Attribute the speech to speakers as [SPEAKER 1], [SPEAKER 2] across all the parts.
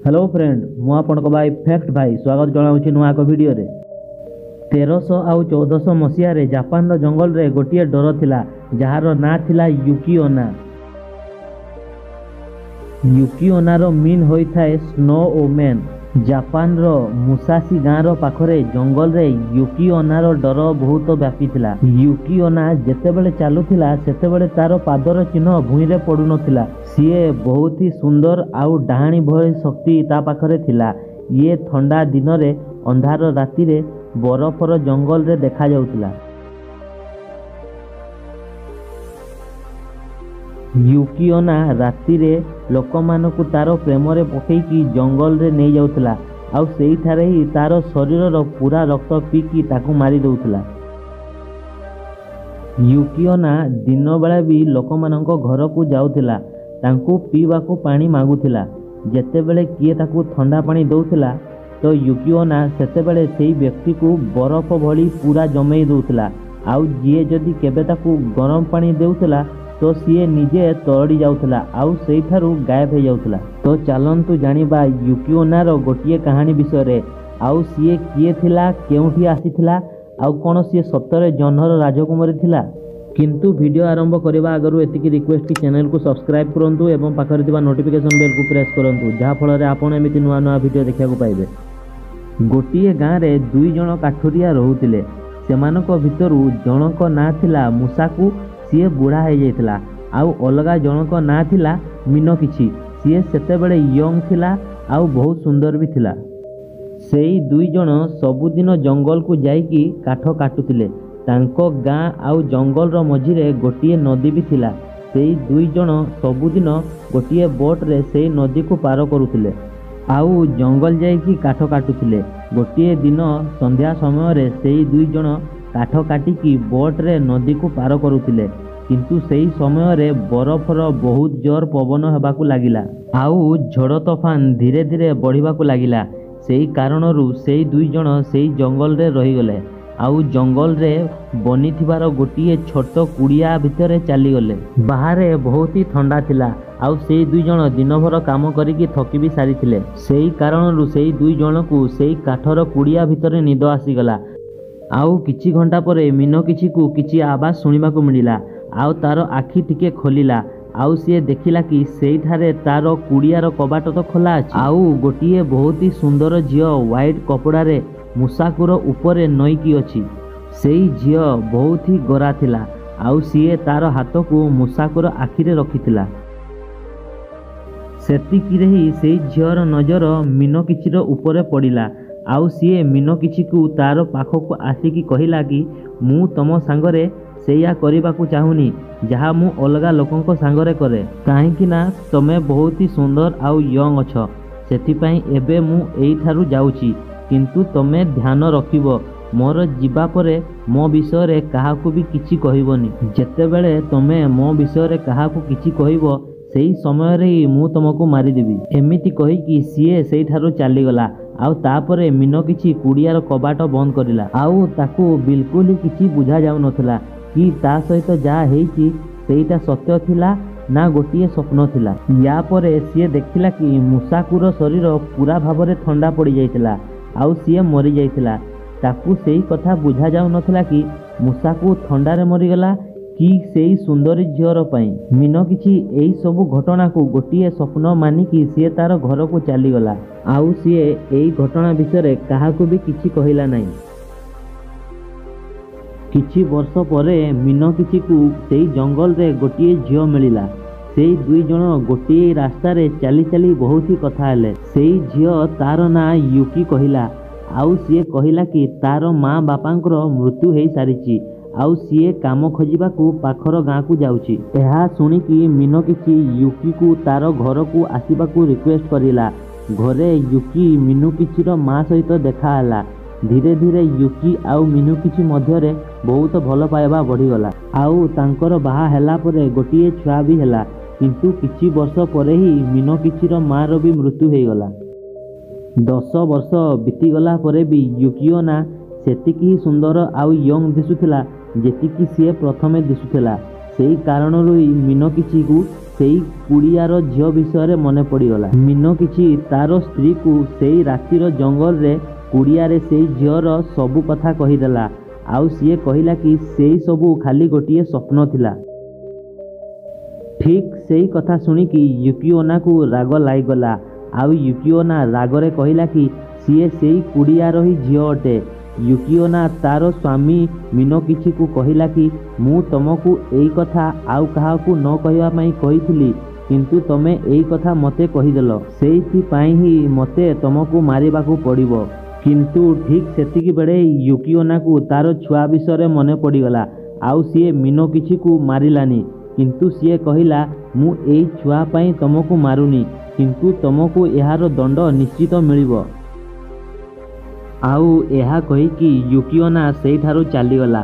[SPEAKER 1] Hello friend मु आपन भाई फैक्ट भाई स्वागत जनाऊँ नुआ एक वीडियो रे 1300 आउ 1400 मसीह रे जापान जंगल रे गोटे डर थिला जार ना थिला युकिओना। युकिओनार मीन होता है स्नो ओमेन। जापान रो मुसाशी गाँव रो पाखरे जंगल रे युकिओनार डर बहुत व्यापी थिला। युकिओना जेतेबेले चालुथिला सेतेबेले तार पादर चिन्ह भूई रे पड़ु नथिला। सीए बहुत ही सुंदर आउ डाहाणी भय शक्ति ता पाखरे थिला। ये ठंडा दिन रे अंधार राति रे बरफर जंगल रे देखा जाउथिला। युकिओना राति रे लोक मानकु तार प्रेम रे पकईकी जंगल रे नहीं जाउथिला आउ सेही थारे ही तार शरीर रो पूरा रक्त पीकी ताकू मारी दउथिला। युकिओना दिन बेला भी लोक मानक घर को जाउथिला तांकू पीवाकू पानी मागुथिला। जेतेबेले किए ताकू ठंडा पानी दउथिला तो युकिओना सेतेबेले सेही व्यक्ति को बरफ भली पूरा जमेई दउथिला आउ जिए जदि केबे ताकू गरम पानी देउथिला तो सीए निजे तळड़ी जाउथिला आउ सेही थारु गायब हो जाउथिला। तो चलंतु जानिबा युकिओनार गोटिए कहानी विषय रे आउ सीए किए थिला केउठी आसीथिला आउ कोन सीए सत्तरे जनर राजकुमारी थिला। किंतु वीडियो आरंभ करबा आगरु एतिकी रिक्वेस्ट कि चैनल को सब्सक्राइब करंतु एवं पाखरे थिबा नोटिफिकेशन बेल को प्रेस करंतु जहा फल रे आपण एमिति नुआ नुआ वीडियो देखिया को पाइबे। गोटिए गाँ रे दुई जण काठुरिया रहुतिले। सेमानक भितरु जनक ना थिला मुसाकु सीए बुढ़ा हो जाइथिला आउ अलगा जनक ना थिला मिनोकिची सीए सेतेबेले यंग थिला आउ बहुत सुंदर भी थिला। सेई दुई जण सबुदिन जंगल को जाइकी काठ काटुथिले। तांको गाँ आउ जंगल रो मझिरे गोटिए नदी भी थिला। सेई दुई जण सबुदिन गोटिए बोट रे सेई नदी को पार करुथिले आउ जंगल जाइकी काठ काटुथिले। गोटिए दिन संध्या समय रे सेई दुई जण काठ काटिकी बोट रे नदी को पार करुथिले किंतु सेही समय रे बरफर बहुत जोर पवन हेबाकू लागिला आउ झड़ तोफान धीरे धीरे बढ़िबाकू लागिला। सेही कारणरू सेही दुई जण सेही जंगल रे रही गले आउ जंगल रे बनी थिबार गोटिए छोट कुड़िया भितरे चली गले। बाहरे बहुत ही ठंडा थिला आउ सेही दुई जण दिन भर काम करिकी थकी भी सारिथिले। सेही कारणरू सेही दुई जण को सेही काठर कुड़िया भितरे निद आसीगला आउ किछि घंटा परे मिनोकिची को किछि आवाज सुनिबा को मिलिला आउ तार आखि टिके खोलिला आउ सीए देखिला कि सेही थारे तार कुड़ियार कबाट तो खोला अछि आउ गोटिए बहुत ही सुंदर झियो व्हाइट कपड़ा रे मुसाकुर ऊपर नईकी अछि। सेही झियो बहुत ही गोरा थिला आउ सीए तार हाथ को मुसाकुर आखि रे रखिथिला। सेतिकिरे ही सेही झियोर नजर मिनोकिचीर ऊपर पड़िला आउ सीए मिनोकिची को तार पाखक आसिकी कहिला कि मु तम सांगरे सेया करिबाकू चाहुनी जहा मु अलगा लोकंको सांगरे करे काहेकि ना तमे बहुत ही सुंदर आउ यंग अछ सेथिपाई एबे मु एई थारु जाउची किंतु तमे ध्यान रखिबो मोर जीवा परे मो विषय रे काहाकू भी किछि कहिबोनी। जेतेबेले तमे मो विषय रे काहाकू किछि कहिबो सेही समय रे मु तुमको मारी देबी। एमिति कहि कि सीए सेही थारु चली गला आउ तापरे मिनोकिची कुड़ियार कबाट बंद करिला आउ ताकू बिल्कुल ही किछि बुझा जाउ नथला कि ता सहित जा हेइची सेईटा सत्य थिला ना गोटिए स्वप्न थिला। या परे सीए देखिला कि मुसाकुर शरीर पूरा भावरे ठंडा पड़ी जाइतिला आउ सीए मरी जाइतिला। ताकू सेही कथा बुझा जाउ नथला कि मुसाकू ठंडारे मरी गला कि सेही सुंदरी झियोर पई। मिनोकिची एई सबु घटना को गोटिए स्वप्न मानिकी सीए तार घर को चली गला आउ सीए एई घटना विषय काहाकू भी किछि कहिला नाही। किछि वर्ष परे मिनोकिची को सेही जंगल रे गोटिए झियो मिलिला। सेही दुई जण गोटिए रास्ता रे चली चली बहुत ही कथा हेले। सेही झियो तार ना युकी कहिला आउ सीए कहिला कि तार माँ बापांकर मृत्यु हेई सारिची आउ सीए काम खोजिबाकू पाखर गाँ को जाउची। एहा सुनिकी मिनोकिची युकी को तार घर को आसीबाकू रिक्वेस्ट करिला। घरे युकी मिनोकिचीर माँ सहित देखा हला। धीरे धीरे युकी आउ मिनोकिची मध्यरे बहुत भल पाइबा बढ़ीगला आउ तांकर बाहा हेला परे गोटिए छुआ भी हेला किंतु किछि वर्ष परे ही मिनोकिचीर माँ रो भी मृत्यु हेगला। 10 वर्ष बीतीगला परे भी युकिओना सेतिकी ही सुंदर आउ यंग दिसुथिला जेतिकी सीए प्रथमे दिसुथिला। सेही कारणरू मिनोकिची को ସେଇ କୁଡ଼ିଆର ଝିଅ ବିଷୟରେ ମନେ ପଡ଼ିଗଲା। ମୀନକିଛି ତାର ସ୍ତ୍ରୀକୁ ସେଇ ରାତିର ଜଙ୍ଗଲରେ କୁଡ଼ିଆରେ ସେଇ ଝିଅର ସବୁ କଥା କହିଦେଲା। ଆଉ ସିଏ କହିଲା କି ସେଇ ସବୁ ଖାଲି ଗୋଟିଏ ସ୍ୱପ୍ନ ଥିଲା। ଠିକ୍ ସେଇ କଥା ଶୁଣିକି ୟୁକିଓନାକୁ ରାଗ ଲାଗିଗଲା। ଆଉ ୟୁକିଓନା ରାଗରେ କହିଲା କି ସିଏ ସେଇ କୁଡ଼ିଆର ହିଁ ଝିଅ ଅଟେ। ୟୁକିଓନା ତାର ସ୍ୱାମୀ ମୀନକିଛିକୁ କହିଲା କି ମୁଁ ତମକୁ ଏଇ କଥା ଆଉ କାହାକୁ ନ କହିବା ପାଇଁ କହିଥିଲି, କିନ୍ତୁ ତମେ ଏଇ କଥା ମୋତେ କହିଦେଲ, ସେଇଥିପାଇଁ ହିଁ ମୋତେ ତମକୁ ମାରିବାକୁ ପଡ଼ିବ। କିନ୍ତୁ ଠିକ୍ ସେତିକି ବେଳେ ୟୁକିଓନାକୁ ତାର ଛୁଆ ବିଷୟରେ ମନେ ପଡ଼ିଗଲା। ଆଉ ସିଏ ମୀନକିଛିକୁ ମାରିଲାନି, କିନ୍ତୁ ସିଏ କହିଲା ମୁଁ ଏଇ ଛୁଆ ପାଇଁ ତମକୁ ମାରୁନି, କିନ୍ତୁ ତମକୁ ଏହାର ଦଣ୍ଡ ନିଶ୍ଚିତ ମିଳିବ। ଆଉ ଏହା କହିକି ୟୁକିଓନା ସେଇଠାରୁ ଚାଲିଗଲା।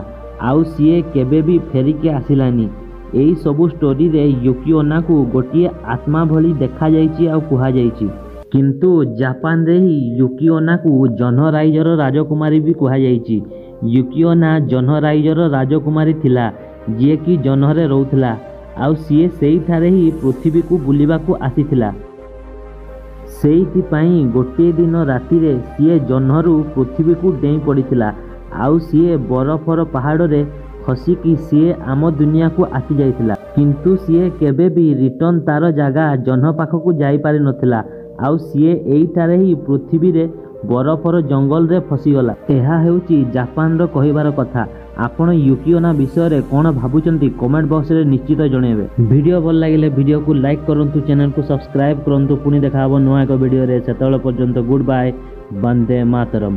[SPEAKER 1] ଆଉ ସିଏ କେବେ ବି ଫେରିକି ଆସିଲାନି। ଏଇ ସବୁ ଷ୍ଟୋରିରେ ୟୁକିଓନାକୁ ଗୋଟିଏ ଆତ୍ମା ଭଳି ଦେଖାଯାଇଛି ଆଉ କୁହାଯାଇଛି। କିନ୍ତୁ ଜାପାନରେ ହିଁ ୟୁକିଓନାକୁ ଜହ୍ନ ରାଇଜର ରାଜକୁମାରୀ ବି କୁହାଯାଇଛି। ୟୁକିଓନା ଜହ୍ନ ରାଇଜର ରାଜକୁମାରୀ ଥିଲା, ଯିଏକି ଜହ୍ନରେ ରହୁଥିଲା। ଆଉ ସିଏ ସେଇଠାରେ ହିଁ ପୃଥିବୀକୁ ବୁଲିବାକୁ ଆସିଥିଲା। ସେଇଥିପାଇଁ ଗୋଟିଏ ଦିନ ରାତିରେ ସିଏ ଜହ୍ନରୁ ପୃଥିବୀକୁ ଡେଇଁ ପଡ଼ିଥିଲା। ଆଉ ସିଏ ବରଫର ପାହାଡ଼ରେ ଖସିକି ସିଏ ଆମ ଦୁନିଆକୁ ଆସିଯାଇଥିଲା। କିନ୍ତୁ ସିଏ କେବେ ବି ରିଟର୍ଣ୍ଣ ତାର ଜାଗା ଜହ୍ନ ପାଖକୁ ଯାଇପାରିନଥିଲା। ଆଉ ସିଏ ଏଇଠାରେ ହିଁ ପୃଥିବୀରେ ବରଫର ଜଙ୍ଗଲରେ ଫସିଗଲା। ଏହା ହେଉଛି ଜାପାନର କହିବାର କଥା। ଆପଣ ୟୁକିଓନା ବିଷୟରେ କ'ଣ ଭାବୁଛନ୍ତି କମେଣ୍ଟ ବକ୍ସରେ ନିଶ୍ଚିତ ଜଣାଇବେ। ଭିଡ଼ିଓ ଭଲ ଲାଗିଲେ ଭିଡ଼ିଓକୁ ଲାଇକ୍ କରନ୍ତୁ, ଚ୍ୟାନେଲକୁ ସବସ୍କ୍ରାଇବ୍ କରନ୍ତୁ। ପୁଣି ଦେଖା ହେବ ନୂଆ ଏକ ଭିଡ଼ିଓରେ। ସେତେବେଳେ ପର୍ଯ୍ୟନ୍ତ ଗୁଡ୍ ବାଏ, ବନ୍ଦେ ମାତରମ୍।